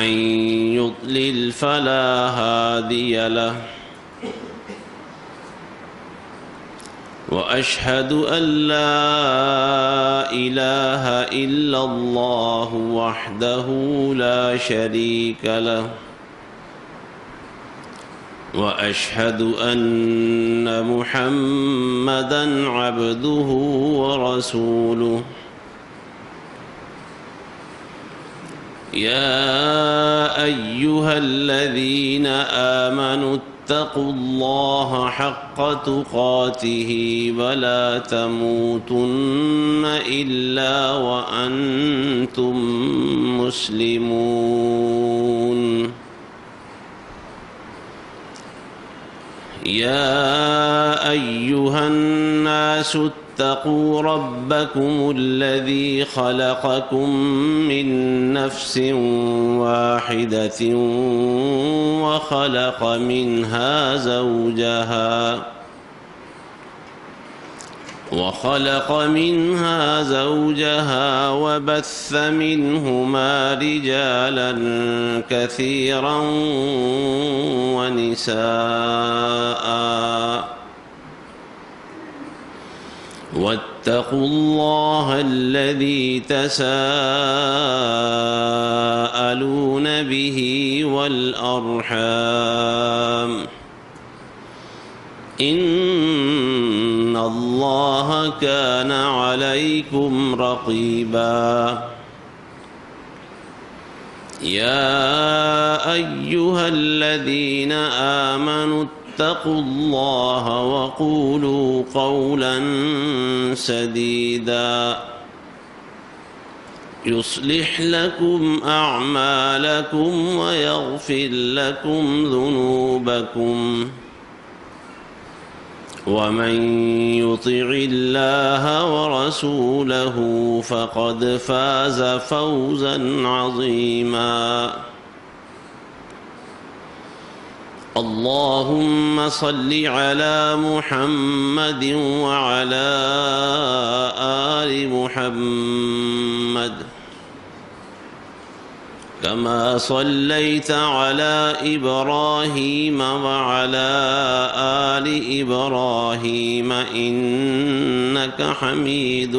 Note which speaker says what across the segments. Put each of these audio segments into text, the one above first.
Speaker 1: من يضلل فلا هادي له وأشهد أن لا إله إلا الله وحده لا شريك له وأشهد أن محمدًا عبده ورسوله يا أيها الذين آمنوا اتقوا الله حق تقاته ولا تموتن إلا وأنتم مسلمون يا أيها الناس اتقوا ربكم الذي خلقكم من نفس واحدة وخلق منها زوجها وبث منهما رجالا كثيرا ونساء واتقوا الله الذي تساءلون به والأرحام إن الله كان عليكم رقيبا يا أيها الذين آمنوا اتقوا الله وقولوا قولا سديدا يصلح لكم أعمالكم ويغفر لكم ذنوبكم ومن يطع الله ورسوله فقد فاز فوزا عظيما اللهم صل على محمد وعلى آل محمد كما صليت على إبراهيم وعلى آل إبراهيم إنك حميد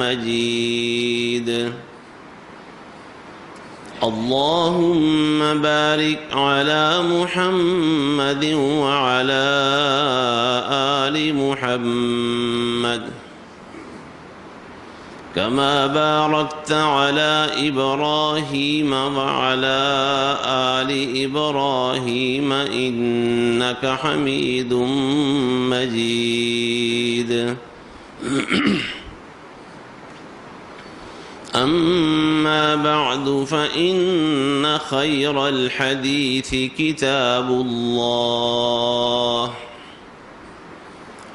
Speaker 1: مجيد اللهم بارك على محمد وعلى آل محمد كما باركت على إبراهيم وعلى آل إبراهيم إنك حميد مجيد أما بعد فإن خير الحديث كتاب الله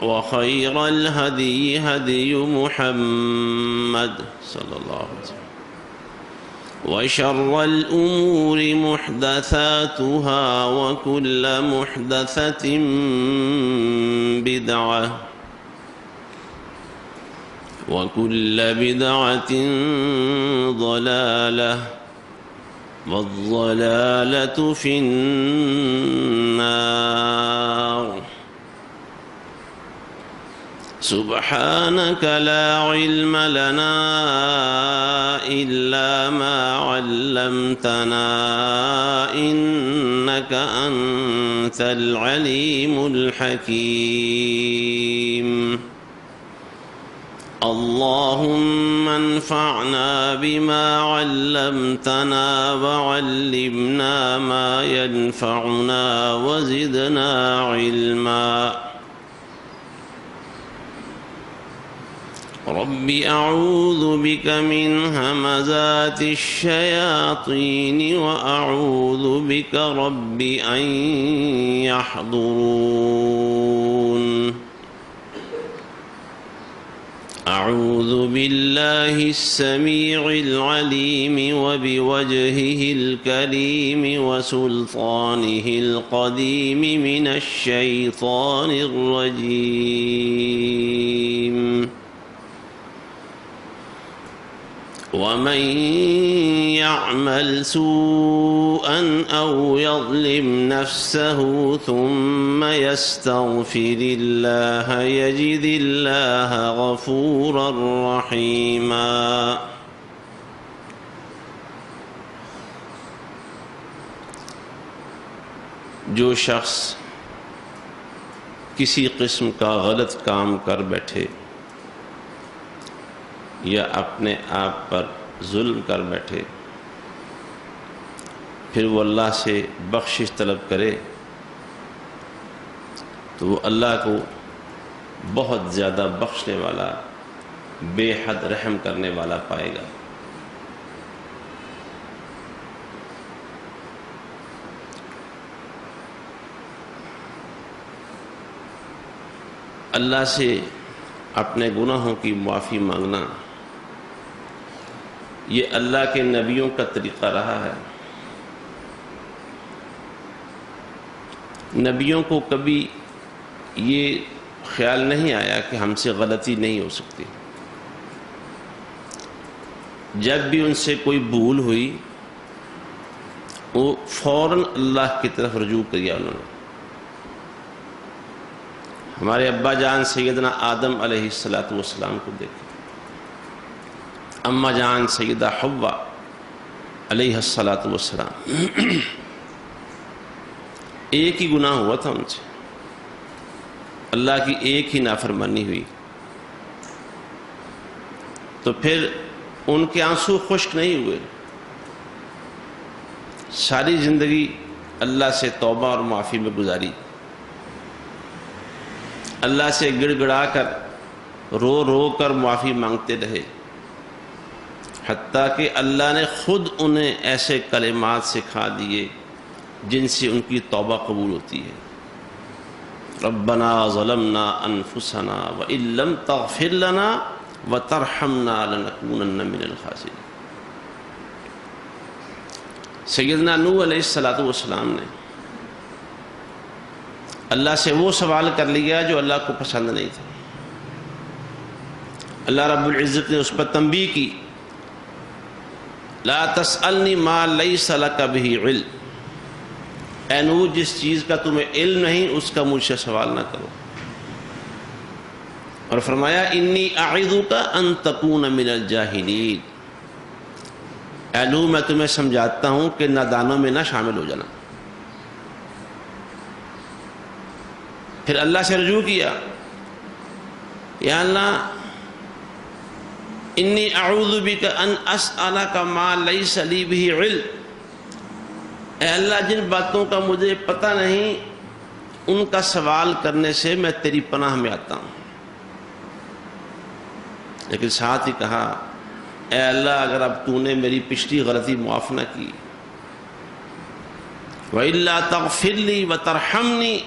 Speaker 1: وخير الهدي هدي محمد صلى الله عليه وسلم وشر الأمور محدثاتها وكل محدثة بدعة وكل بدعة ضلالة والضلالة في النار سبحانك لا علم لنا إلا ما علمتنا إنك أنت العليم الحكيم اللهم انفعنا بما علمتنا وعلمنا ما ينفعنا وزدنا علما رب أعوذ بك من همزات الشياطين وأعوذ بك رب أن يحضرون أعوذ بالله السميع العليم وبوجهه الكريم وسلطانه القديم من الشيطان الرجيم ومن يعمل سوءا أو يظلم نفسه ثم يستغفر الله يجد الله غفورا رحيما. جو شخص کسی قسم کا غلط کام کر بیٹھے یا اپنے آپ پر ظلم کر بیٹھے، پھر وہ اللہ سے بخشش طلب کرے تو وہ اللہ کو بہت زیادہ بخشنے والا، بے حد رحم کرنے والا پائے گا. اللہ سے اپنے گناہوں کی معافی مانگنا یہ اللہ کے نبیوں کا طریقہ رہا ہے. نبیوں کو کبھی یہ خیال نہیں آیا کہ ہم سے غلطی نہیں ہو سکتی. جب بھی ان سے کوئی بھول ہوئی وہ فوراً اللہ کی طرف رجوع کیا انہوں نے. ہمارے ابا جان سیدنا آدم علیہ السلام کو دیکھیں، اماں جان سیدہ حوا علیہ السلام، ایک ہی گناہ ہوا تھا ان سے، اللہ کی ایک ہی نافرمانی ہوئی، تو پھر ان کے آنسو خشک نہیں ہوئے. ساری زندگی اللہ سے توبہ اور معافی میں گزاری، اللہ سے گڑ گڑا کر رو رو کر معافی مانگتے رہے، حتیٰ کہ اللہ نے خود انہیں ایسے کلمات سکھا دیے جن سے ان کی توبہ قبول ہوتی ہے. ربنا ظلمنا انفسنا وان لم تغفر لنا وترحمنا لنکونن من الخاسرین. سیدنا نوح علیہ السلام نے اللہ سے وہ سوال کر لیا جو اللہ کو پسند نہیں تھا. اللہ رب العزت نے اس پر تنبیہ کی، لا تسألنی ما لیس لک بہ علم، اے نوح جس چیز کا تمہیں علم نہیں اس کا مجھ سے سوال نہ کرو. اور فرمایا انی اعظک ان تکون من الجاہلین، اے نوح میں تمہیں سمجھاتا ہوں کہ نادانوں میں نہ شامل ہو جانا. پھر اللہ سے رجوع کیا، یا اللہ انی اعوذ بک ان اسألک ما لیس لی بہ علم، اے اللہ جن باتوں کا مجھے پتہ نہیں ان کا سوال کرنے سے میں تیری پناہ میں آتا ہوں. لیکن ساتھ ہی کہا اے اللہ اگر اب تو نے میری پچھلی غلطی معاف نہ کی، وَإِلَّا تَغْفِرْ لِي وَتَرْحَمْنِي،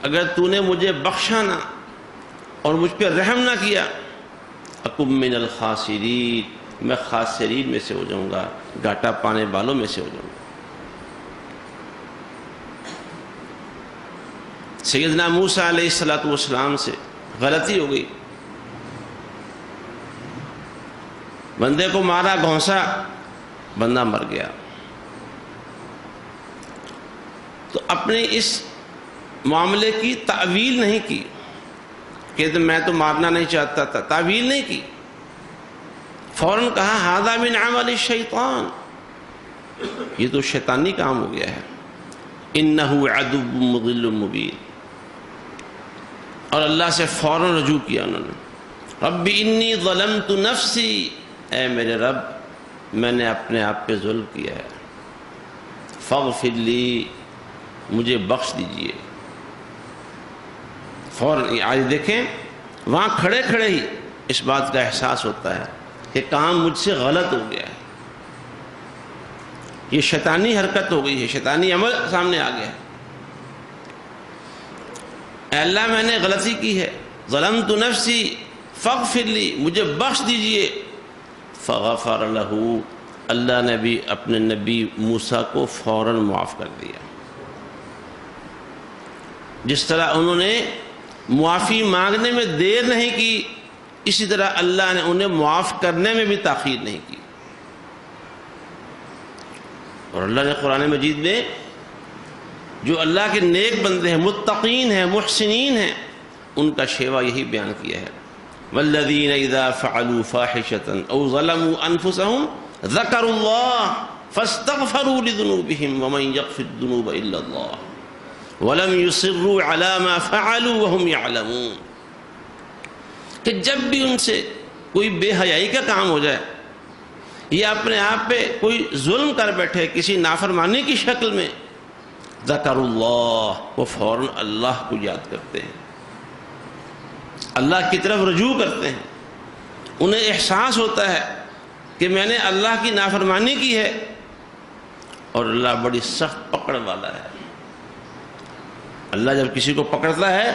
Speaker 1: اگر تو نے مجھے بخشا نہ اور مجھ پہ رحم نہ کیا، اکم من الخاسرین، میں خاسرین میں سے ہو جاؤں گا، گھاٹا پانے والوں میں سے ہو جاؤں گا. سیدنا موسیٰ علیہ السلام سے غلطی ہو گئی، بندے کو مارا، گھونسا، بندہ مر گیا. تو اپنے اس معاملے کی تعویل نہیں کی کہ میں تو مارنا نہیں چاہتا تھا، تعویل نہیں کی، فوراً کہا ھذا من عمل الشیطان، یہ تو شیطانی کام ہو گیا ہے، انہ عدو مضل مبین. اور اللہ سے فوراً رجوع کیا انہوں نے، رب انی ظلمت نفسی، اے میرے رب میں نے اپنے آپ پہ ظلم کیا ہے، فاغفر لی، مجھے بخش دیجئے. فوراً آج دیکھیں وہاں کھڑے کھڑے ہی اس بات کا احساس ہوتا ہے کہ کام مجھ سے غلط ہو گیا ہے، یہ شیطانی حرکت ہو گئی ہے، شیطانی عمل سامنے آ گیا ہے. اے اللہ میں نے غلطی کی ہے، ظلمت نفسی فاغفر لی، مجھے بخش دیجئے. فغفر لہ، اللہ نے بھی اپنے نبی موسیٰ کو فوراً معاف کر دیا. جس طرح انہوں نے معافی مانگنے میں دیر نہیں کی اسی طرح اللہ نے انہیں معاف کرنے میں بھی تاخیر نہیں کی. اور اللہ نے قرآن مجید میں جو اللہ کے نیک بندے ہیں، متقین ہیں، محسنین ہیں، ان کا شیوا یہی بیان کیا ہے. والذین اذا فعلوا فاحشة او ظلموا انفسهم ذکروا اللہ فاستغفروا لذنوبهم ومن یغفر الذنوب الا اللہ ولم يصروا على ما فعلوا وهم يعلمون. کہ جب بھی ان سے کوئی بے حیائی کا کام ہو جائے یا اپنے آپ پہ کوئی ظلم کر بیٹھے کسی نافرمانی کی شکل میں، ذکر اللہ، وہ فوراً اللہ کو یاد کرتے ہیں، اللہ کی طرف رجوع کرتے ہیں. انہیں احساس ہوتا ہے کہ میں نے اللہ کی نافرمانی کی ہے اور اللہ بڑی سخت پکڑ والا ہے. اللہ جب کسی کو پکڑتا ہے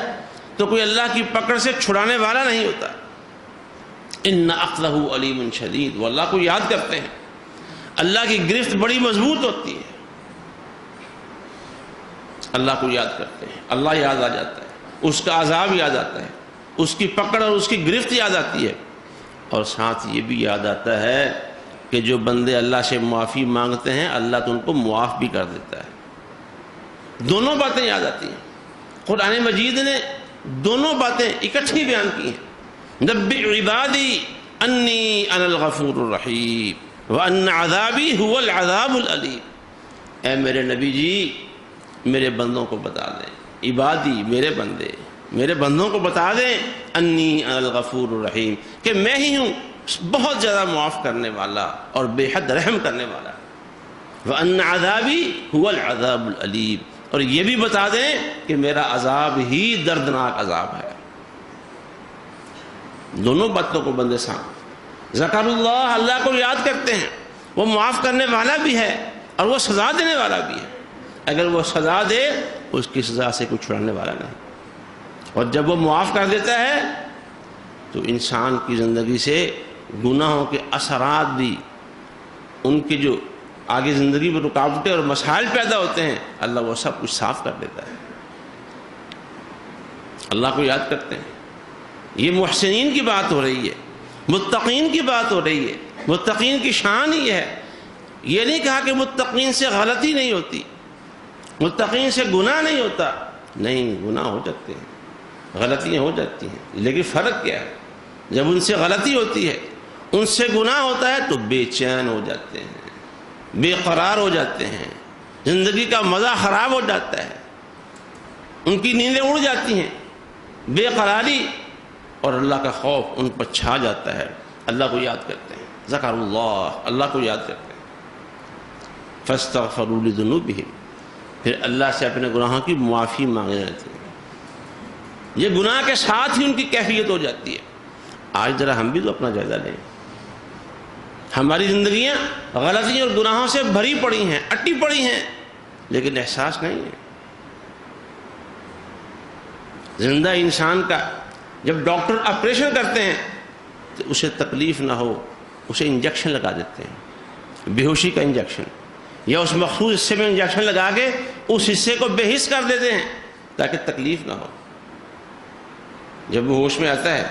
Speaker 1: تو کوئی اللہ کی پکڑ سے چھڑانے والا نہیں ہوتا. ان اخذہ علیم شدید. وہ اللہ کو یاد کرتے ہیں، اللہ کی گرفت بڑی مضبوط ہوتی ہے. اللہ کو یاد کرتے ہیں، اللہ یاد آ جاتا ہے، اس کا عذاب یاد آتا ہے، اس کی پکڑ اور اس کی گرفت یاد آتی ہے. اور ساتھ یہ بھی یاد آتا ہے کہ جو بندے اللہ سے معافی مانگتے ہیں اللہ تو ان کو معاف بھی کر دیتا ہے. دونوں باتیں یاد آتی ہیں. قرآن مجید نے دونوں باتیں اکٹھی بیان کی ہیں. نبئ عبادی انی انا الغفور الرحیم وان عذابی هو العذاب العلیم. اے میرے نبی جی میرے بندوں کو بتا دیں، عبادی میرے بندے، میرے بندوں کو بتا دیں، انی انا الغفور الرحیم، کہ میں ہی ہوں بہت زیادہ معاف کرنے والا اور بے حد رحم کرنے والا. وان عذابی هو العذاب العلیم، اور یہ بھی بتا دیں کہ میرا عذاب ہی دردناک عذاب ہے. دونوں باتوں کو بندے سامنے. ذکر اللہ، اللہ کو یاد کرتے ہیں، وہ معاف کرنے والا بھی ہے اور وہ سزا دینے والا بھی ہے. اگر وہ سزا دے اس کی سزا سے کوئی چھڑانے والا نہیں. اور جب وہ معاف کر دیتا ہے تو انسان کی زندگی سے گناہوں کے اثرات بھی، ان کی جو آگے زندگی میں رکاوٹیں اور مسائل پیدا ہوتے ہیں، اللہ وہ سب کچھ صاف کر دیتا ہے. اللہ کو یاد کرتے ہیں. یہ محسنین کی بات ہو رہی ہے، متقین کی بات ہو رہی ہے. متقین کی شان ہی ہے. یہ نہیں کہا کہ متقین سے غلطی نہیں ہوتی، متقین سے گناہ نہیں ہوتا. نہیں، گناہ ہو جاتے ہیں، غلطیاں ہو جاتی ہیں، لیکن فرق کیا ہے؟ جب ان سے غلطی ہوتی ہے، ان سے گناہ ہوتا ہے تو بے چین ہو جاتے ہیں، بے قرار ہو جاتے ہیں، زندگی کا مزہ خراب ہو جاتا ہے، ان کی نیندیں اڑ جاتی ہیں. بے قراری اور اللہ کا خوف ان پر چھا جاتا ہے. اللہ کو یاد کرتے ہیں، ذکر اللہ، اللہ کو یاد کرتے ہیں. فاستغفروا لذنوبہم، پھر اللہ سے اپنے گناہوں کی معافی مانگنے لگتے ہیں. یہ گناہ کے ساتھ ہی ان کی کیفیت ہو جاتی ہے. آج ذرا ہم بھی تو اپنا جائزہ لیں. ہماری زندگیاں غلطیوں اور گناہوں سے بھری پڑی ہیں، اٹی پڑی ہیں، لیکن احساس نہیں ہے. زندہ انسان کا جب ڈاکٹر آپریشن کرتے ہیں تو اسے تکلیف نہ ہو، اسے انجیکشن لگا دیتے ہیں، بے ہوشی کا انجیکشن، یا اس مخصوص حصے میں انجیکشن لگا کے اس حصے کو بے حس کر دیتے ہیں تاکہ تکلیف نہ ہو. جب وہ ہوش میں آتا ہے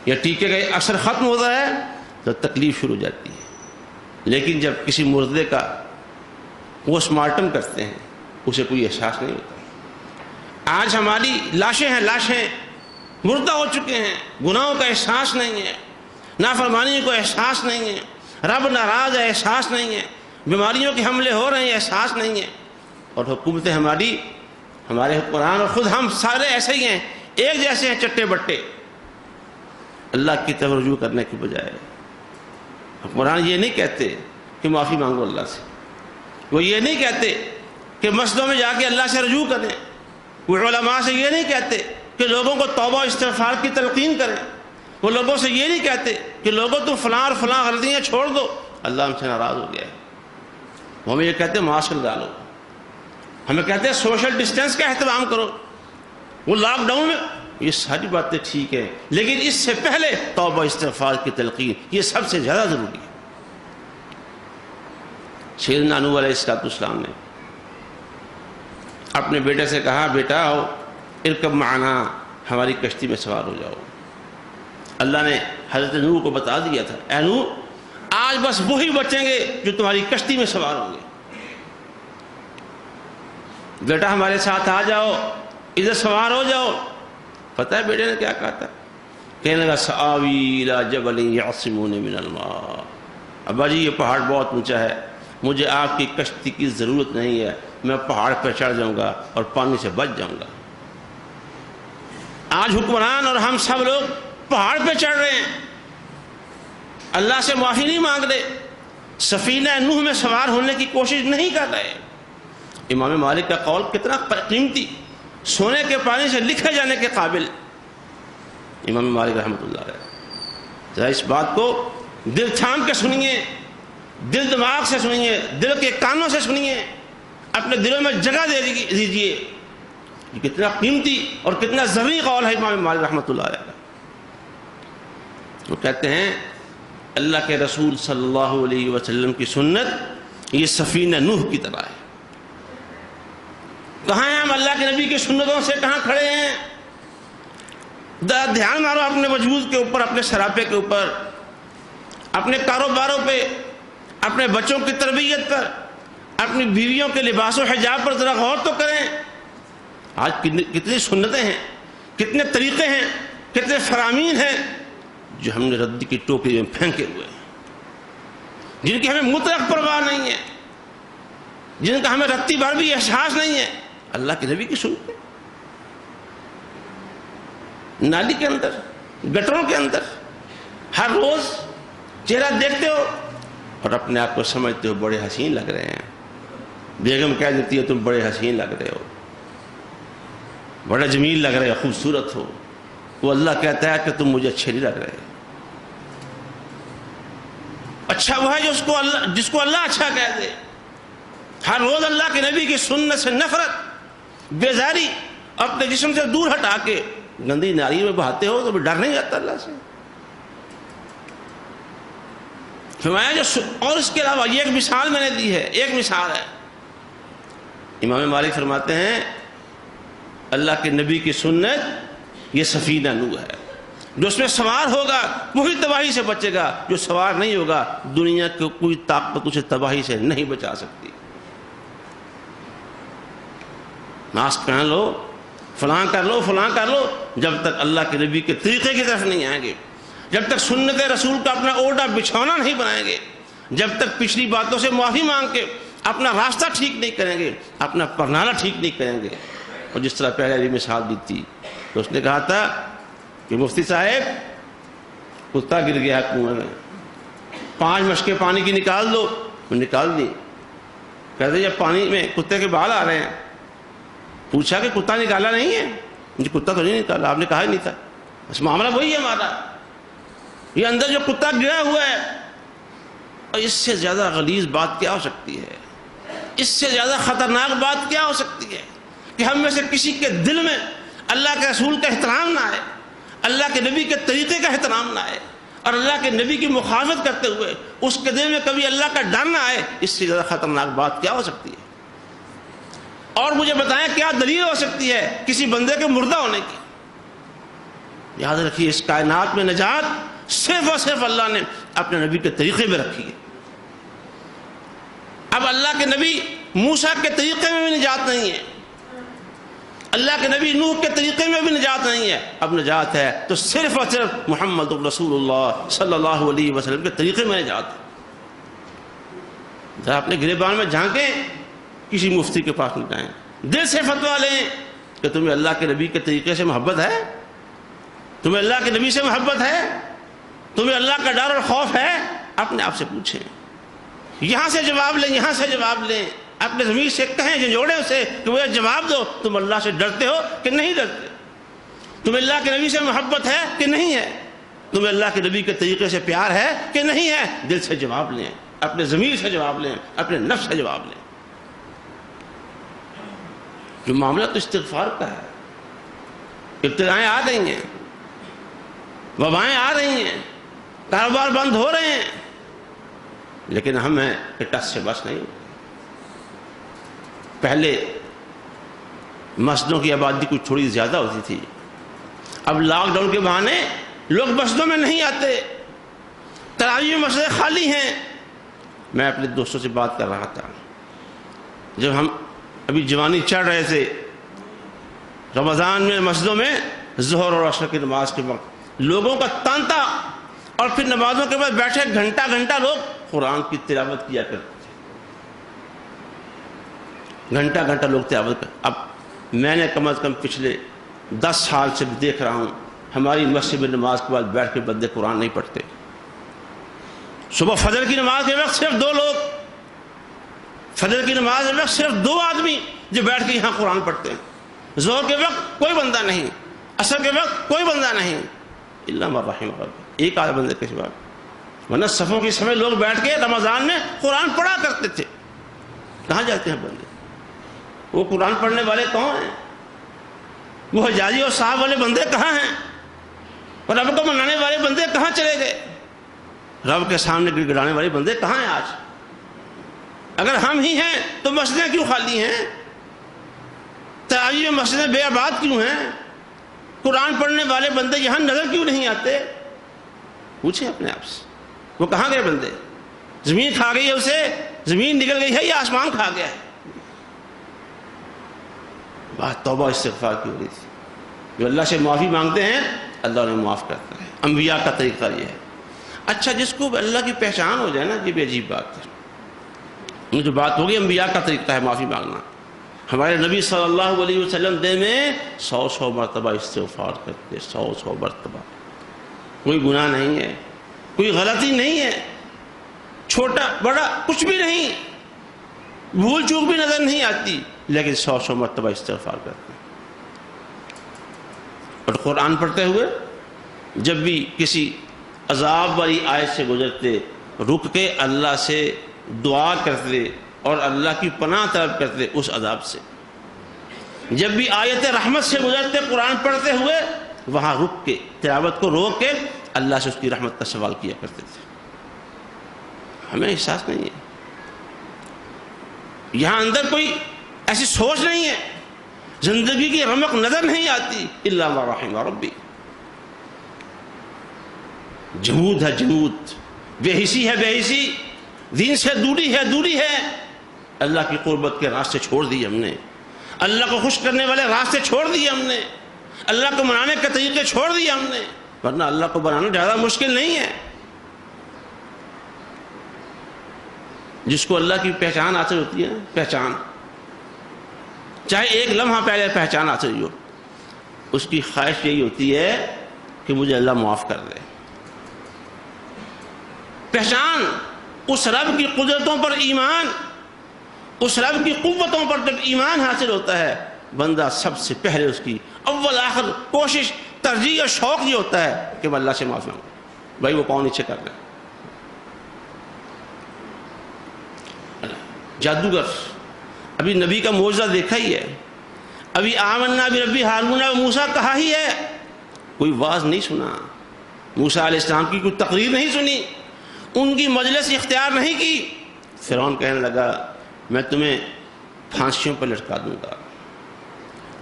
Speaker 1: یا ٹیکے کا اثر ختم ہوتا ہے تو تکلیف شروع ہو جاتی ہے. لیکن جب کسی مردے کا پوسٹ مارٹم کرتے ہیں اسے کوئی احساس نہیں ہوتا. آج ہماری لاشیں مردہ ہو چکے ہیں، گناہوں کا احساس نہیں ہے، نافرمانی کو احساس نہیں ہے، رب ناراض ہے احساس نہیں ہے، بیماریوں کے حملے ہو رہے ہیں احساس نہیں ہے. اور حکومتیں ہماری، ہمارے حکمران اور خود ہم سارے ایسے ہی ہیں، ایک جیسے ہیں، چٹے بٹے. اللہ کی طرف رجوع کرنے کی بجائے حکمران یہ نہیں کہتے کہ معافی مانگو اللہ سے، وہ یہ نہیں کہتے کہ مسجدوں میں جا کے اللہ سے رجوع کریں، وہ علماء سے یہ نہیں کہتے کہ لوگوں کو توبہ استغفار کی تلقین کریں، وہ لوگوں سے یہ نہیں کہتے کہ لوگوں تم فلاں اور فلاں غلطیاں چھوڑ دو، اللہ ہم سے ناراض ہو گیا ہے. وہ ہمیں یہ کہتے ہیں ماسک لگا لو، ہمیں کہتے ہیں سوشل ڈسٹینس کا اہتمام کرو. وہ لاک ڈاؤن میں یہ ساری باتیں ٹھیک ہیں، لیکن اس سے پہلے توبہ استغفار کی تلقین یہ سب سے زیادہ ضروری ہے. سیدنا نوح علیہ السلام نے اپنے بیٹے سے کہا، بیٹا آؤ ارکب معنا، ہماری کشتی میں سوار ہو جاؤ. اللہ نے حضرت نوح کو بتا دیا تھا، اے نوح آج بس وہی بچیں گے جو تمہاری کشتی میں سوار ہوں گے، بیٹا ہمارے ساتھ آ جاؤ، ادھر سوار ہو جاؤ۔ پتہ ہے بیٹے نے کیا کہا تھا؟ کہنے لگا سآوی الی جبل یعصمونی من الماء، ابا جی یہ پہاڑ بہت اونچا ہے، مجھے آپ کی کشتی کی ضرورت نہیں ہے، میں پہاڑ پہ چڑھ جاؤں گا اور پانی سے بچ جاؤں گا۔ آج حکمران اور ہم سب لوگ پہاڑ پہ چڑھ رہے ہیں، اللہ سے معافی نہیں مانگ رہے، سفینہ نوح میں سوار ہونے کی کوشش نہیں کر رہے۔ امام مالک کا قول کتنا قیمتی، سونے کے پانی سے لکھے جانے کے قابل، امام مالک رحمۃ اللہ علیہ۔ ذرا اس بات کو دل تھام کے سنیے، دل دماغ سے سنیے، دل کے کانوں سے سنیے، اپنے دلوں میں جگہ دے دیجیے، یہ کتنا قیمتی اور کتنا ضروری قول ہے امام مالک رحمۃ اللہ علیہ۔ وہ کہتے ہیں اللہ کے رسول صلی اللہ علیہ وسلم کی سنت یہ سفینہ نوح کی طرح ہے۔ کہاں ہیں ہم اللہ کے نبی کی سنتوں سے، کہاں کھڑے ہیں؟ دھیان مارو اپنے وجود کے اوپر، اپنے سراپے کے اوپر، اپنے کاروباروں پہ، اپنے بچوں کی تربیت پر، اپنی بیویوں کے لباس و حجاب پر ذرا غور تو کریں۔ آج کتنی سنتیں ہیں، کتنے طریقے ہیں، کتنے فرامین ہیں جو ہم نے ردی کی ٹوکری میں پھینکے ہوئے ہیں، جن کی ہمیں مطلق پرواہ نہیں ہے، جن کا ہمیں رتی بھر بھی احساس نہیں ہے۔ اللہ کے نبی کی سنت نالی کے اندر، گٹروں کے اندر ہر روز چہرہ دیکھتے ہو اور اپنے آپ کو سمجھتے ہو بڑے حسین لگ رہے ہیں، بیگم کہہ دیتی ہے تم بڑے حسین لگ رہے ہو، بڑا جمیل لگ رہے ہو، خوبصورت ہو، وہ اللہ کہتا ہے کہ تم مجھے اچھے نہیں لگ رہے۔ اچھا وہ ہے جس کو اللہ اچھا کہہ دے۔ ہر روز اللہ کے نبی کی سنت سے نفرت، بیزاری اپنے جسم سے دور ہٹا کے گندی ناری میں بہاتے ہو تو ڈر نہیں جاتا اللہ سے؟ فرمایا اور اس کے علاوہ یہ ایک مثال میں نے دی ہے، ایک مثال ہے۔ امام مالک فرماتے ہیں اللہ کے نبی کی سنت یہ سفینہ نوح ہے، جو اس میں سوار ہوگا وہی تباہی سے بچے گا، جو سوار نہیں ہوگا دنیا کی کوئی طاقت اسے تباہی سے نہیں بچا سکتی۔ ماسک پہن لو، فلاں کر لو، فلاں کر لو، جب تک اللہ کے نبی کے طریقے کی طرف نہیں آئیں گے، جب تک سنت رسول کا اپنا اوڑھنا بچھونا نہیں بنائیں گے، جب تک پچھلی باتوں سے معافی مانگ کے اپنا راستہ ٹھیک نہیں کریں گے، اپنا پرنالہ ٹھیک نہیں کریں گے۔ اور جس طرح پہلے بھی مثال دی تھی تو اس نے کہا تھا کہ مفتی صاحب کتا گر گیا کنویں میں، 5 مشکیں پانی کی نکال دو، نکال دی۔ کہتے جب پانی میں کتے کے بال آ رہے ہیں، پوچھا کہ کتا نکالا نہیں ہے؟ مجھے کتا تو نہیں نکالا، آپ نے کہا ہی نہیں تھا۔ بس معاملہ وہی ہے ہمارا، یہ اندر جو کتا گرا ہوا ہے، اور اس سے زیادہ غلیظ بات کیا ہو سکتی ہے؟ اس سے زیادہ خطرناک بات کیا ہو سکتی ہے کہ ہم میں سے کسی کے دل میں اللہ کے رسول کا احترام نہ آئے، اللہ کے نبی کے طریقے کا احترام نہ آئے، اور اللہ کے نبی کی مخالفت کرتے ہوئے اس کے دل میں کبھی اللہ کا ڈر نہ آئے؟ اس سے زیادہ خطرناک بات کیا ہو سکتی ہے؟ اور مجھے بتائیں کیا دلیل ہو سکتی ہے کسی بندے کے مردہ ہونے کی؟ یاد رکھیے اس کائنات میں نجات صرف اور صرف اللہ نے اپنے نبی کے طریقے میں رکھی ہے۔ اب اللہ کے نبی موسیٰ کے طریقے میں بھی نجات نہیں ہے، اللہ کے نبی نوح کے طریقے میں بھی نجات نہیں ہے، اب نجات ہے تو صرف اور صرف محمد رسول اللہ صلی اللہ علیہ وسلم کے طریقے میں نجات ہے۔ ذرا اپنے گریبان میں جھانکیں، کسی مفتی کے پاس نہ جائیں، دل سے فتویٰ لیں کہ تمہیں اللہ کے نبی کے طریقے سے محبت ہے، تمہیں اللہ کے نبی سے محبت ہے، تمہیں اللہ کا ڈر اور خوف ہے؟ اپنے آپ سے پوچھیں، یہاں سے جواب لیں، یہاں سے جواب لیں، اپنے ضمیر سے کہیں، جھنجھوڑیں اسے کہ مجھے جواب دو، تم اللہ سے ڈرتے ہو کہ نہیں ڈرتے؟ تمہیں اللہ کے نبی سے محبت ہے کہ نہیں ہے؟ تمہیں اللہ کے نبی کے طریقے سے پیار ہے کہ نہیں ہے؟ دل سے جواب لیں، اپنے ضمیر سے جواب لیں، اپنے نفس سے جواب لیں۔ جو معاملہ تو استغفار کا ہے، ابتلائیں آ رہی ہیں، وبائیں آ رہی ہیں، کاروبار بند ہو رہے ہیں، لیکن ہمیں ٹس سے بس نہیں۔ پہلے مسجدوں کی آبادی کچھ تھوڑی زیادہ ہوتی تھی، اب لاک ڈاؤن کے بہانے لوگ مسجدوں میں نہیں آتے، تراویح میں مسجدیں خالی ہیں۔ میں اپنے دوستوں سے بات کر رہا تھا، جب ہم ابھی جوانی چڑھ رہے تھے، رمضان میں مسجدوں میں ظہر اور عصر کی نماز کے وقت لوگوں کا تانتا، اور پھر نمازوں کے بعد بیٹھے گھنٹہ گھنٹہ لوگ قرآن کی تلاوت کیا کرتے تھے، گھنٹہ گھنٹہ لوگ تلاوت کرتے۔ اب میں نے کم از کم پچھلے 10 سال سے دیکھ رہا ہوں ہماری مسجد میں نماز کے بعد بیٹھ کے بندے قرآن نہیں پڑھتے۔ صبح فجر کی نماز کے وقت صرف 2 لوگ، فجر کی نماز کے وقت صرف 2 آدمی جو بیٹھ کے یہاں قرآن پڑھتے ہیں۔ ظہر کے وقت کوئی بندہ نہیں، عصر کے وقت کوئی بندہ نہیں، الا من رحم ربک، ایک آدھ بندے کے سوا، ورنہ صفوں کے سمے لوگ بیٹھ کے رمضان میں قرآن پڑھا کرتے تھے۔ کہاں جاتے ہیں بندے؟ وہ قرآن پڑھنے والے کون ہیں؟ وہ حجازی اور صاحب والے بندے کہاں ہیں؟ اور رب کو منانے والے بندے کہاں چلے گئے؟ رب کے سامنے گڑ گڑانے والے بندے کہاں ہیں آج؟ اگر ہم ہی ہیں تو مسجدیں کیوں خالی ہیں؟ تراویح میں مسجدیں بے آباد کیوں ہیں؟ قرآن پڑھنے والے بندے یہاں نظر کیوں نہیں آتے؟ پوچھیں اپنے آپ سے، وہ کہاں گئے بندے؟ زمین کھا گئی ہے اسے، زمین نکل گئی ہے یا آسمان کھا گیا ہے؟ بات توبہ استغفار کی ہو رہی تھی، جو اللہ سے معافی مانگتے ہیں اللہ انہیں معاف کرتا ہے۔ انبیاء کا طریقہ یہ ہے۔ اچھا، جس کو اللہ کی پہچان ہو جائے نا، یہ بھی عجیب بات ہے۔ یہ جو بات ہوگی انبیاء کا طریقہ ہے معافی مانگنا۔ ہمارے نبی صلی اللہ علیہ وسلم دن میں 100 مرتبہ استغفار کرتے، 100 مرتبہ۔ کوئی گناہ نہیں ہے، کوئی غلطی نہیں ہے، چھوٹا بڑا کچھ بھی نہیں، بھول چوک بھی نظر نہیں آتی، لیکن 100 مرتبہ استغفار کرتے ہیں۔ اور قرآن پڑھتے ہوئے جب بھی کسی عذاب والی آیت سے گزرتے، رک کے اللہ سے دعا کرتے اور اللہ کی پناہ طلب کرتے اس عذاب سے۔ جب بھی آیت رحمت سے گزرتے قرآن پڑھتے ہوئے، وہاں رک کے تلاوت کو روک کے اللہ سے اس کی رحمت کا سوال کیا کرتے تھے۔ ہمیں احساس نہیں ہے، یہاں اندر کوئی ایسی سوچ نہیں ہے، زندگی کی رمق نظر نہیں آتی، الا من رحم ربی۔ جمود ہے جمود، بے حسی ہے بے حسی، دین سے دوری ہے۔ اللہ کی قربت کے راستے چھوڑ دیے ہم نے، اللہ کو خوش کرنے والے راستے چھوڑ دیے ہم نے، اللہ کو منانے کے طریقے چھوڑ دیے ہم نے، ورنہ اللہ کو بنانا زیادہ مشکل نہیں ہے۔ جس کو اللہ کی پہچان حاصل ہوتی ہے، پہچان چاہے ایک لمحہ پہلے پہچان حاصل ہو، اس کی خواہش یہی ہوتی ہے کہ مجھے اللہ معاف کر دے۔ پہچان اس رب کی قدرتوں پر ایمان، اس رب کی قوتوں پر جب ایمان حاصل ہوتا ہے، بندہ سب سے پہلے اس کی اول آخر کوشش ترجیح اور شوق یہ ہوتا ہے کہ میں اللہ سے معافی مانگوں۔ بھائی وہ پاؤں نیچے کر لیں۔ جادوگر، ابھی نبی کا معجزہ دیکھا ہی ہے، ابھی آمنا بربی ہارون و موسیٰ کہا ہی ہے، کوئی واز نہیں سنا، موسیٰ علیہ السلام کی کوئی تقریر نہیں سنی، ان کی مجلس اختیار نہیں کی۔ فرعون کہنے لگا میں تمہیں پھانسیوں پر لٹکا دوں گا،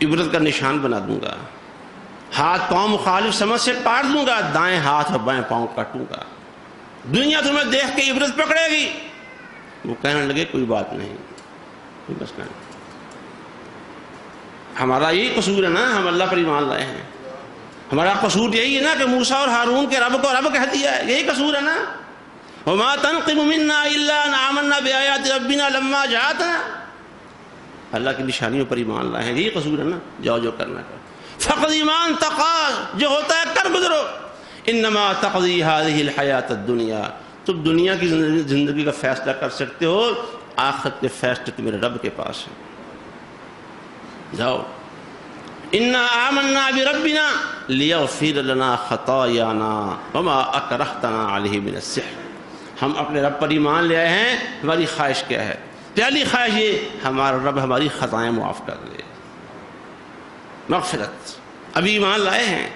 Speaker 1: عبرت کا نشان بنا دوں گا، ہاتھ پاؤں مخالف سمجھ سے کاٹ دوں گا، دائیں ہاتھ اور بائیں پاؤں کاٹوں گا، دنیا تمہیں دیکھ کے عبرت پکڑے گی۔ وہ کہنے لگے کوئی بات نہیں، کوئی مسئلہ نہیں، ہمارا یہی قصور ہے نا، ہم اللہ پر ایمان لائے ہیں، ہمارا قصور یہی ہے نا کہ موسیٰ اور ہارون کے رب کو رب کہہ دیا ہے، یہی قصور ہے نا۔ وما تنقم منا الا ان آمنا بآیات ربنا لما جاءتنا، اللہ کی نشانیوں پر ایمان لائے ہیں، یہی قصور ہے نا، جاؤ جو کرنا کر، فقد ایمان تقاض جو ہوتا ہے کر گزرو، انما تقضی هذه الحیات الدنیا، تم دنیا کی زندگی کا فیصلہ کر سکتے ہو، آخرت کے فیصلے تو میرے رب کے پاس ہیں، جاؤ۔ انا آمنا بربنا لیغفر لنا خطایانا وما اکرہتنا علیہ من السحر، ہم اپنے رب پر ایمان لے آئے ہیں، ہماری خواہش کیا ہے؟ پہلی خواہش یہ ہمارا رب ہماری خطائیں معاف کر دے، مغفرت۔ ابھی ایمان لائے ہیں،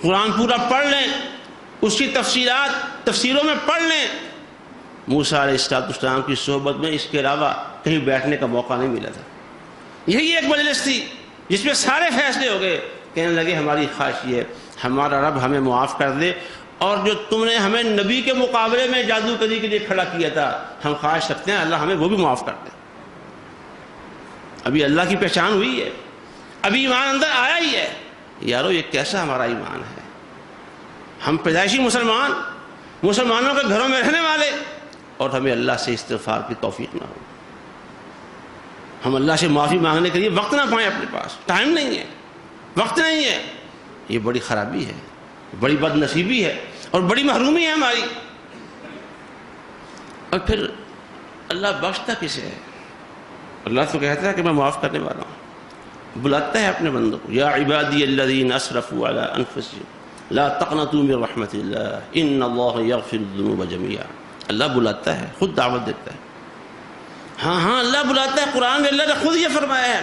Speaker 1: قرآن پورا پڑھ لیں، اس کی تفسیروں میں پڑھ لیں۔ موسیٰ علیہ السلام کی صحبت میں اس کے علاوہ کہیں بیٹھنے کا موقع نہیں ملا تھا، یہی ایک مجلس تھی جس میں سارے فیصلے ہو گئے۔ کہنے لگے ہماری خواہش یہ ہے ہمارا رب ہمیں معاف کر دے، اور جو تم نے ہمیں نبی کے مقابلے میں جادوگری کے لیے کھڑا کیا تھا، ہم خواہش رکھتے ہیں اللہ ہمیں وہ بھی معاف کر دے۔ ابھی اللہ کی پہچان ہوئی ہے، ابھی ایمان اندر آیا ہی ہے۔ یارو یہ کیسا ہمارا ایمان ہے؟ ہم پیدائشی مسلمانوں کے گھروں میں رہنے والے، اور ہمیں اللہ سے استغفار کی توفیق نہ ہو، ہم اللہ سے معافی مانگنے کے لیے وقت نہ پائیں، اپنے پاس ٹائم نہیں ہے، وقت نہیں ہے۔ یہ بڑی خرابی ہے، بڑی بد نصیبی ہے، اور بڑی محرومی ہے ہماری۔ اور پھر اللہ بخشتا کسے ہے؟ اللہ تو کہتا ہے کہ میں معاف کرنے والا ہوں، بلاتا ہے اپنے بندوں کو، یا عبادی الذین اسرفوا علی انفسہم لا تقنطوا من رحمت اللہ ان اللہ یغفر الذنوب جميعا۔ اللہ بلاتا ہے، خود دعوت دیتا ہے۔ ہاں اللہ بلاتا ہے، قرآن میں اللہ نے خود یہ فرمایا ہے،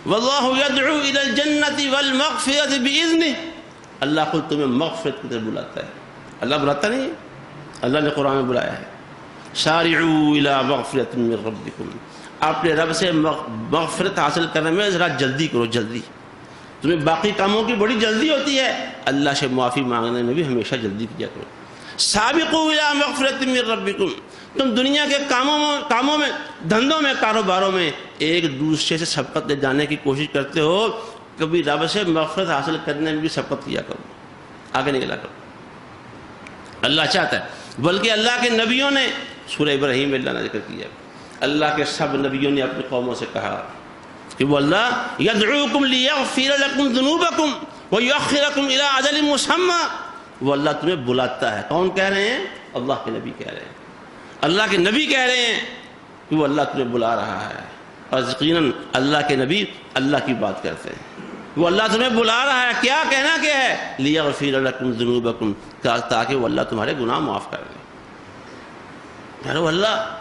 Speaker 1: واللہ یدعو الی الجنۃ والمغفرۃ باذنہ۔ اللہ خود تمہیں مغفرت کی طرف بلاتا ہے۔ اللہ بلاتا نہیں ہے، اللہ نے قرآن میں بلایا ہے، سارعوا الی مغفرۃ من ربکم، اپنے رب سے مغفرت حاصل کرنے میں ذرا جلدی کرو، جلدی۔ تمہیں باقی کاموں کی بڑی جلدی ہوتی ہے، اللہ سے معافی مانگنے میں بھی ہمیشہ جلدی کیا کرو۔ سابقوا الی مغفرۃ من ربکم، تم دنیا کے کاموں میں، دھندوں میں، کاروباروں میں ایک دوسرے سے سبقت لے جانے کی کوشش کرتے ہو، کبھی رب سے مغفرت حاصل کرنے میں بھی سبقت کیا کرو، آگے نکلا کرو۔ اللہ چاہتا ہے، بلکہ اللہ کے نبیوں نے، سورہ ابراہیم میں اللہ نے ذکر کیا، اللہ کے سب نبیوں نے اپنی قوموں سے کہا کہ وہ اللہ یدعوکم لیغفر لکم ذنوبکم ویؤخرکم الی اجل مسمى، وہ اللہ تمہیں بلاتا ہے۔ کون کہہ رہے ہیں؟ اللہ کے نبی کہہ رہے ہیں، اللہ کے نبی کہہ رہے ہیں کہ وہ اللہ تمہیں بلا رہا ہے، اور یقیناً اللہ کے نبی اللہ کی بات کرتے ہیں۔ وہ اللہ تمہیں بلا رہا ہے، کیا کہنا کیا ہے؟ لیغفر لکم ذنوبکم، تاکہ وہ اللہ تمہارے گناہ معاف کر دے۔ یارو اللہ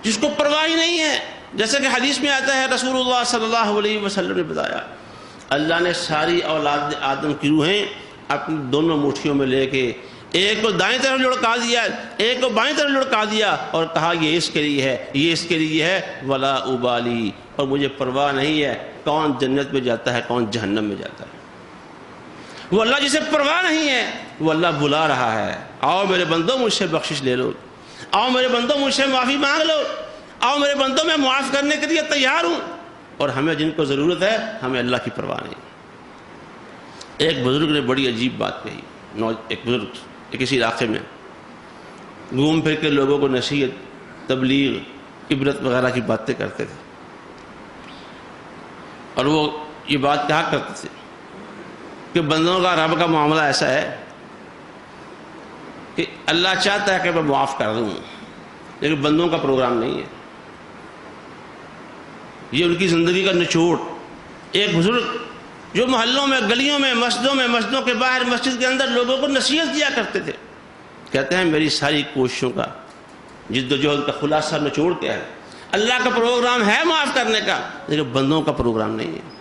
Speaker 1: جس کو پرواہ ہی نہیں ہے، جیسے کہ حدیث میں آتا ہے، رسول اللہ صلی اللہ علیہ وسلم نے بتایا، اللہ نے ساری اولاد آدم کی روحیں اپنی دونوں مٹھیوں میں لے کے ایک کو دائیں طرف لڑکا دیا، ایک کو بائیں طرف لڑکا دیا، اور کہا یہ اس کے لیے ہے، یہ اس کے لیے ہے، ولا ابالی، اور مجھے پرواہ نہیں ہے کون جنت میں جاتا ہے کون جہنم میں جاتا ہے۔ وہ اللہ جسے پرواہ نہیں ہے، وہ اللہ بلا رہا ہے، آؤ میرے بندو مجھ سے بخشش لے لو، آؤ میرے بندو مجھ سے معافی مانگ لو، آؤ میرے بندو میں معاف کرنے کے لیے تیار ہوں۔ اور ہمیں جن کو ضرورت ہے، ہمیں اللہ کی پرواہ نہیں۔ ایک بزرگ نے بڑی عجیب بات کہی، ایک بزرگ کسی علاقے میں گھوم پھر کے لوگوں کو نصیحت، تبلیغ، عبرت وغیرہ کی باتیں کرتے تھے، اور وہ یہ بات کہا کرتے تھے کہ بندوں کا رب کا معاملہ ایسا ہے کہ اللہ چاہتا ہے کہ میں معاف کر دوں، لیکن بندوں کا پروگرام نہیں ہے۔ یہ ان کی زندگی کا نچوڑ۔ ایک بزرگ جو محلوں میں، گلیوں میں، مسجدوں کے باہر، مسجد کے اندر لوگوں کو نصیحت دیا کرتے تھے، کہتے ہیں میری ساری کوششوں کا، جد و جہد کا خلاصہ نچوڑ کیا ہے؟ اللہ کا پروگرام ہے معاف کرنے کا، لیکن بندوں کا پروگرام نہیں ہے۔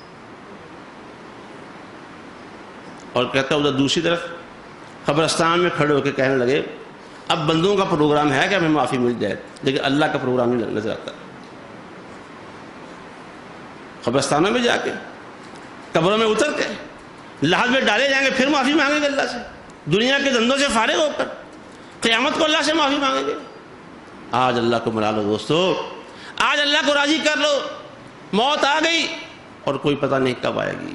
Speaker 1: اور کہتا ادھر دوسری طرف قبرستان میں کھڑے ہو کے کہنے لگے اب بندوں کا پروگرام ہے کہ ہمیں معافی مل جائے، لیکن اللہ کا پروگرام نہیں نظر آتا۔ قبرستانوں میں جا کے، قبروں میں اتر کے، لحد میں ڈالے جائیں گے، پھر معافی مانگیں گے اللہ سے، دنیا کے دھندوں سے فارغ ہو کر قیامت کو اللہ سے معافی مانگیں گے۔ آج اللہ کو منا لو دوستو، آج اللہ کو راضی کر لو۔ موت آ گئی اور کوئی پتہ نہیں کب آئے گی۔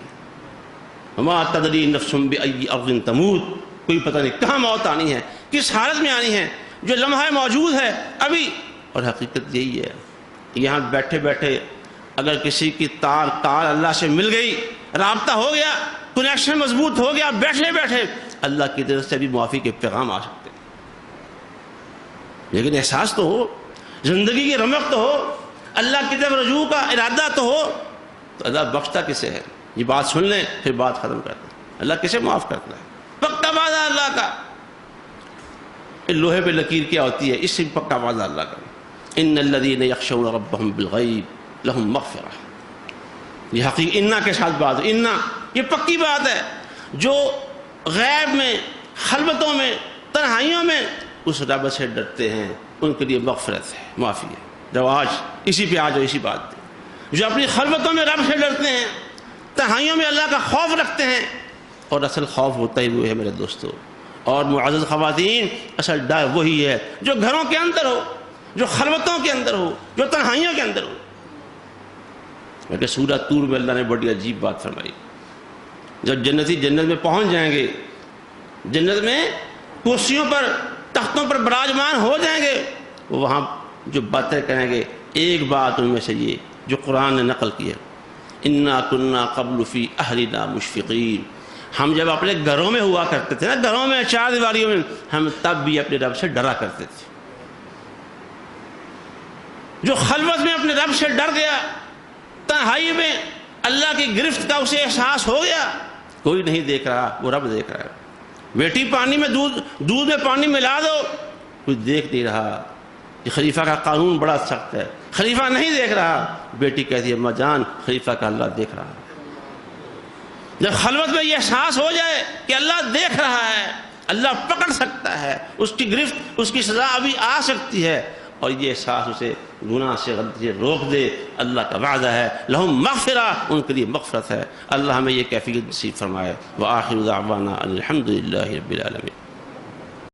Speaker 1: وما تدری نفس بأی ارض تموت، کوئی پتہ نہیں کہاں موت آنی ہے، کس حالت میں آنی ہے، جو لمحہ موجود ہے ابھی۔ اور حقیقت یہی ہے، یہاں بیٹھے بیٹھے اگر کسی کی تار اللہ سے مل گئی، رابطہ ہو گیا، کنیکشن مضبوط ہو گیا، بیٹھے بیٹھے اللہ کی طرف سے بھی معافی کے پیغام آ سکتے ہیں۔ لیکن احساس تو ہو، زندگی کی رمق تو ہو، اللہ کی طرف رجوع کا ارادہ تو ہو، تو اللہ بخشتا کسے ہے؟ یہ بات سن لیں پھر بات ختم کر دیں۔ اللہ کسے معاف کرتا ہے؟ پکا وعدہ اللہ کا۔ لوہے پہ لکیر کیا ہوتی ہے؟ اس سے پکا وعدہ اللہ کا۔ ان الذین یخشون ربهم بالغیب لہم مغفرہ، یہ حقیقی انا کے ساتھ بات ہے، انا یہ پکی بات ہے، جو غیب میں، خلوتوں میں، تنہائیوں میں اس رب سے ڈرتے ہیں ان کے لیے مغفرت ہے، معافی ہے۔ جو آج اسی پہ آج اسی بات پہ، جو اپنی خلوتوں میں رب سے ڈرتے ہیں، تنہائیوں میں اللہ کا خوف رکھتے ہیں، اور اصل خوف ہوتا ہی وہ ہے میرے دوستو اور معزز خواتین، اصل ڈر وہی ہے جو گھروں کے اندر ہو، جو خلوتوں کے اندر ہو، جو تنہائیوں کے اندر ہو۔ کہ سورہ طور میں اللہ نے بڑی عجیب بات فرمائی، جب جنتی جنت میں پہنچ جائیں گے، جنت میں کرسیوں پر تختوں پر براجمان ہو جائیں گے، وہاں جو باتیں کہیں گے ایک بات ان میں سے یہ جو قرآن نے نقل کی ہے، انا کنا قبل فی اہلنا مشفقین، ہم جب اپنے گھروں میں ہوا کرتے تھے نا، گھروں میں چار دیواریوں میں، ہم تب بھی اپنے رب سے ڈرا کرتے تھے۔ جو خلوت میں اپنے رب سے ڈر گیا، تنہائی میں اللہ کی گرفت کا اسے احساس ہو گیا، کوئی نہیں دیکھ رہا، وہ رب دیکھ رہا ہے۔ بیٹی پانی میں دودھ میں پانی ملا دو، کوئی دیکھ نہیں رہا، یہ خلیفہ کا قانون بڑا سخت ہے، خلیفہ نہیں دیکھ رہا، بیٹی کہتی ہے اماں جان خلیفہ کا اللہ دیکھ رہا ہے۔ جب خلوت میں یہ احساس ہو جائے کہ اللہ دیکھ رہا ہے، اللہ پکڑ سکتا ہے، اس کی گرفت، اس کی سزا ابھی آ سکتی ہے، اور یہ احساس اسے گناہ سے غلطی سے روک دے، اللہ کا وعدہ ہے لہم مغفرہ، ان کے لیے مغفرت ہے۔ اللہ ہمیں یہ کیفیت نصیب فرمائے۔ وآخر دعوانا الحمد للہ رب العالمین۔